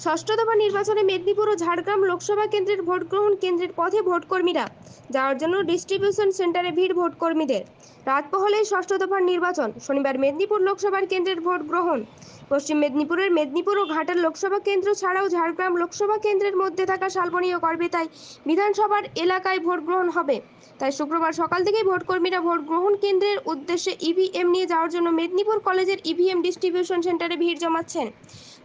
ষষ্ঠ দফা নির্বাচনে মেদিনীপুর ও ঝাড়গ্রাম লোকসভা কেন্দ্রের ভোট গ্রহণ কেন্দ্রের পথে ভোটকর্মীরা যাওয়ার জন্য ডিস্ট্রিবিউশন সেন্টারে ভিড় ভোটকর্মীদের। রাত পোহালেই ষষ্ঠ দফার নির্বাচন। শনিবার মেদিনীপুর লোকসভার কেন্দ্রের ভোট গ্রহণ। পশ্চিম মেদিনীপুরের মেদিনীপুর ও ঘাটাল লোকসভা কেন্দ্র ছাড়াও ঝাড়গ্রাম লোকসভা কেন্দ্রের মধ্যে থাকা শালবনী ও গড়বেতায় বিধানসভার এলাকায় ভোট গ্রহণ হবে। তাই শুক্রবার সকাল থেকেই ভোটকর্মীরা ভোট গ্রহণ কেন্দ্রের উদ্দেশ্যে ইভিএম নিয়ে যাওয়ার জন্য মেদিনীপুর কলেজের ইভিএম ডিস্ট্রিবিউশন সেন্টারে ভিড় জমাচ্ছেন।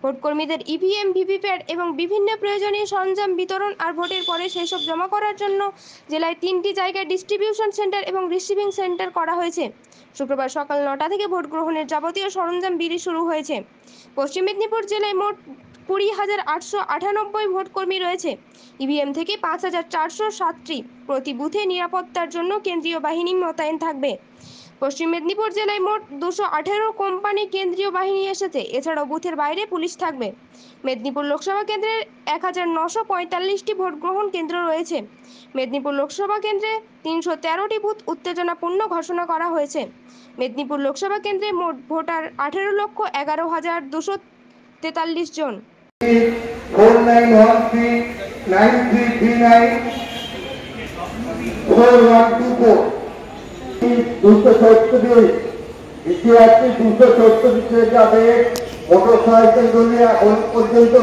ভোটকর্মীদের ইভিএম, ভিভিপ্যাট এবং বিভিন্ন প্রয়োজনীয় সরঞ্জাম বিতরণ আর ভোটের পরে সেসব জমা করার জন্য জেলায় 3টি জায়গায় ডিস্ট্রিবিউশন সেন্টার এবং রিসিভিং সেন্টার করা হয়েছে। শুক্রবার সকাল 9টা থেকে ভোট গ্রহণের যাবতীয় সরঞ্জাম বিলি শুরু হয়েছে। পশ্চিম মেদিনীপুর জেলায় মোট 20,898 ভোটকর্মী রয়েছে। ইভিএম থেকে 5,407টি। প্রতি বুথে নিরাপত্তার জন্য কেন্দ্রীয় বাহিনী মোতায়েন থাকবে। পশ্চিম মেদিনীপুর জেলায় মোট 218 কোম্পানি কেন্দ্রীয় বাহিনী এসেছে। এছাড়াও বুথের বাইরে পুলিশ থাকবে। মেদিনীপুর লোকসভা কেন্দ্রের 1945টি ভোট গ্রহণ কেন্দ্র রয়েছে। মেদিনীপুর লোকসভা কেন্দ্রে 313টি বুথ উত্তেজনাপূর্ণ ঘোষণা করা হয়েছে। মেদিনীপুর লোকসভা কেন্দ্রে মোট ভোটার 18,11,243 জন। 491393394124 270 যাবে মোটরসাইকেল গুলি এখন পর্যন্ত